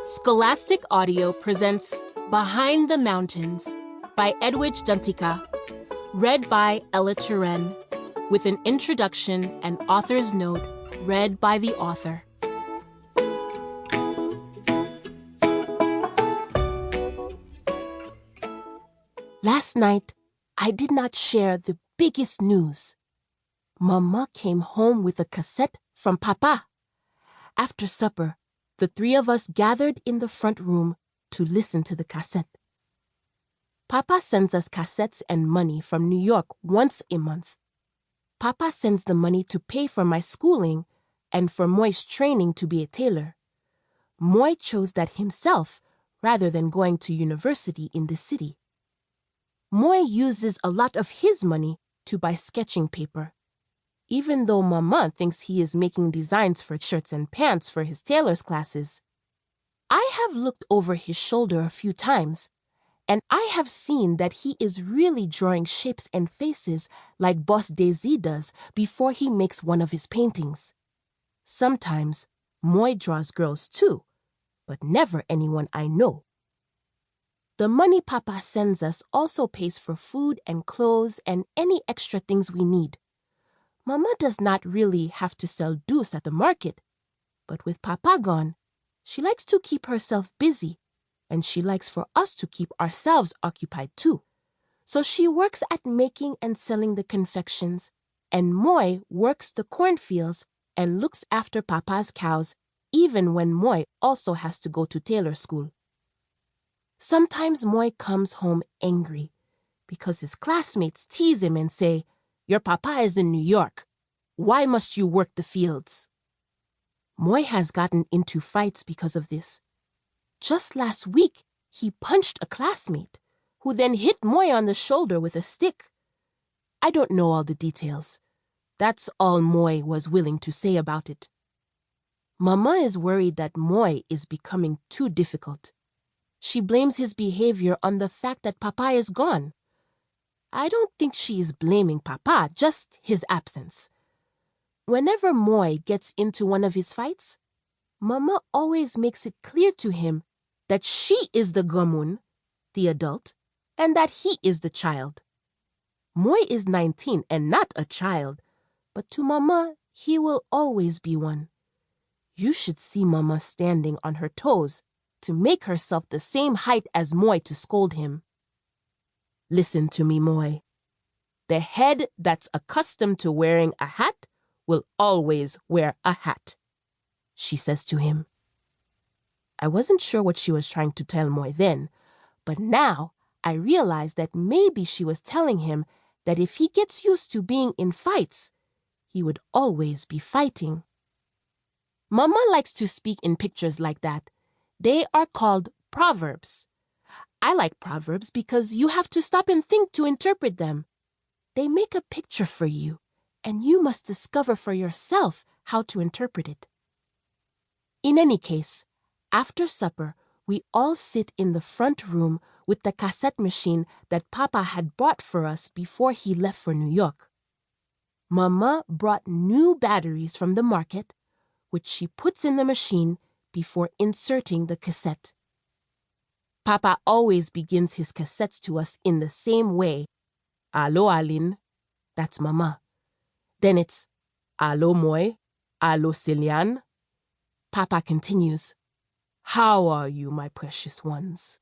Scholastic Audio presents Behind the Mountains by Edwidge Danticat, read by Ella Turen, with an introduction and author's note read by the author. Last night, I did not share the biggest news. Mama came home with a cassette from Papa. After supper, the three of us gathered in the front room to listen to the cassette. Papa sends us cassettes and money from New York once a month. Papa sends the money to pay for my schooling and for Moy's training to be a tailor. Moy chose that himself rather than going to university in the city. Moy uses a lot of his money to buy sketching paper. Even though Mama thinks he is making designs for shirts and pants for his tailor's classes. I have looked over his shoulder a few times, and I have seen that he is really drawing shapes and faces like Boss Daisy does before he makes one of his paintings. Sometimes Moy draws girls too, but never anyone I know. The money Papa sends us also pays for food and clothes and any extra things we need. Mama does not really have to sell douce at the market, but with Papa gone, she likes to keep herself busy, and she likes for us to keep ourselves occupied too. So she works at making and selling the confections, and Moy works the cornfields and looks after Papa's cows, even when Moy also has to go to tailor school. Sometimes Moy comes home angry because his classmates tease him and say, "Your Papa is in New York. Why must you work the fields?" Moy has gotten into fights because of this. Just last week, he punched a classmate, who then hit Moy on the shoulder with a stick. I don't know all the details. That's all Moy was willing to say about it. Mama is worried that Moy is becoming too difficult. She blames his behavior on the fact that Papa is gone. I don't think she is blaming Papa, just his absence. Whenever Moy gets into one of his fights, Mama always makes it clear to him that she is the gamun, the adult, and that he is the child. Moy is 19 and not a child, but to Mama, he will always be one. You should see Mama standing on her toes to make herself the same height as Moy to scold him. Listen to me, Moy. The head that's accustomed to wearing a hat will always wear a hat, she says to him. I wasn't sure what she was trying to tell Moy then, but now I realize that maybe she was telling him that if he gets used to being in fights, he would always be fighting. Mama likes to speak in pictures like that. They are called proverbs. I like proverbs because you have to stop and think to interpret them. They make a picture for you, and you must discover for yourself how to interpret it. In any case, after supper, we all sit in the front room with the cassette machine that Papa had bought for us before he left for New York. Mama brought new batteries from the market, which she puts in the machine before inserting the cassette. Papa always begins his cassettes to us in the same way. Allo, Aline. That's Mama. Then it's Allo, Moy. Allo, Celiane. Papa continues. How are you, my precious ones?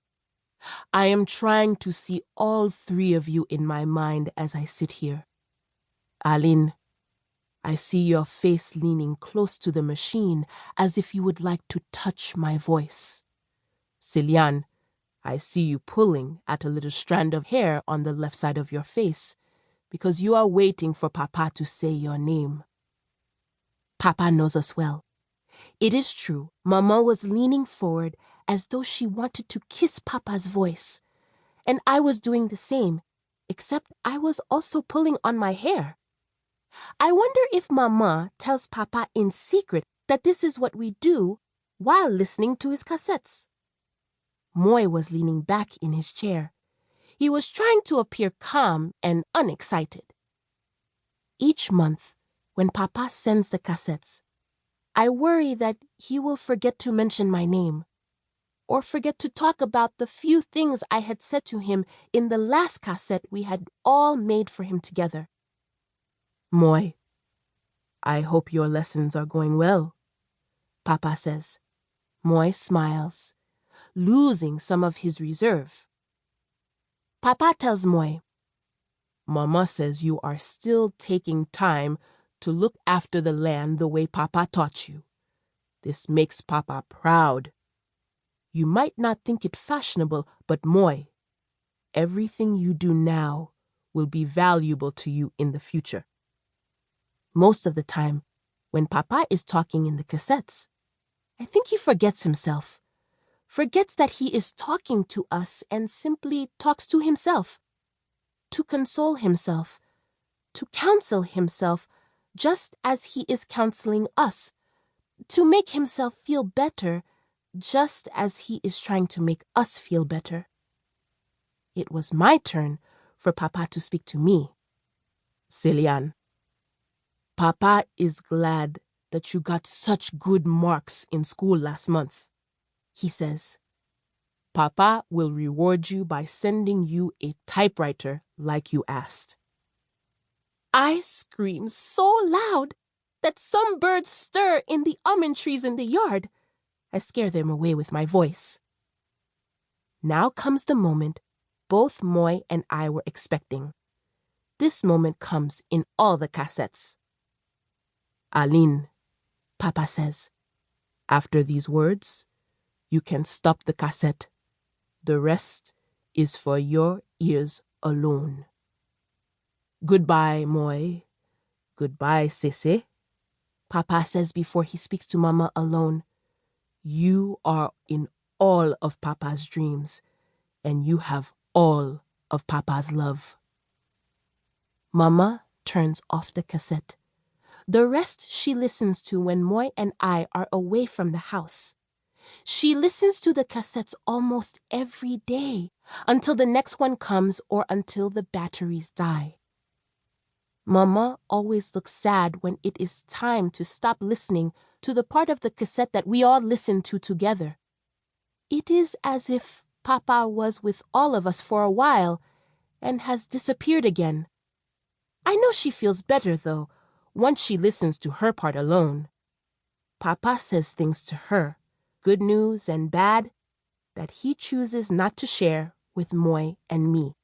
I am trying to see all three of you in my mind as I sit here. Aline, I see your face leaning close to the machine as if you would like to touch my voice. Celiane, I see you pulling at a little strand of hair on the left side of your face because you are waiting for Papa to say your name. Papa knows us well. It is true, Mama was leaning forward as though she wanted to kiss Papa's voice, and I was doing the same, except I was also pulling on my hair. I wonder if Mama tells Papa in secret that this is what we do while listening to his cassettes. Moy was leaning back in his chair. He was trying to appear calm and unexcited. Each month, when Papa sends the cassettes, I worry that he will forget to mention my name, or forget to talk about the few things I had said to him in the last cassette we had all made for him together. Moi, I hope your lessons are going well, Papa says. Moi smiles, losing some of his reserve. Papa tells Moi, Mama says you are still taking time to look after the land the way Papa taught you. This makes Papa proud. You might not think it fashionable, but Moi, everything you do now will be valuable to you in the future. Most of the time, when Papa is talking in the cassettes, I think he forgets himself, forgets that he is talking to us and simply talks to himself, to console himself, to counsel himself, just as he is counseling us, to make himself feel better, just as he is trying to make us feel better. It was my turn for Papa to speak to me. Celiane, Papa is glad that you got such good marks in school last month, he says. Papa will reward you by sending you a typewriter like you asked. I scream so loud that some birds stir in the almond trees in the yard. I scare them away with my voice. Now comes the moment both Moi and I were expecting. This moment comes in all the cassettes. Aline, Papa says, after these words, you can stop the cassette. The rest is for your ears alone. Goodbye, Moi. Goodbye, Sese. Papa says before he speaks to Mama alone. You are in all of Papa's dreams, and you have all of Papa's love. Mama turns off the cassette. The rest she listens to when Moi and I are away from the house. She listens to the cassettes almost every day, until the next one comes or until the batteries die. Mama always looks sad when it is time to stop listening to the part of the cassette that we all listen to together. It is as if Papa was with all of us for a while and has disappeared again. I know she feels better, though, once she listens to her part alone. Papa says things to her, good news and bad, that he chooses not to share with Moi and me.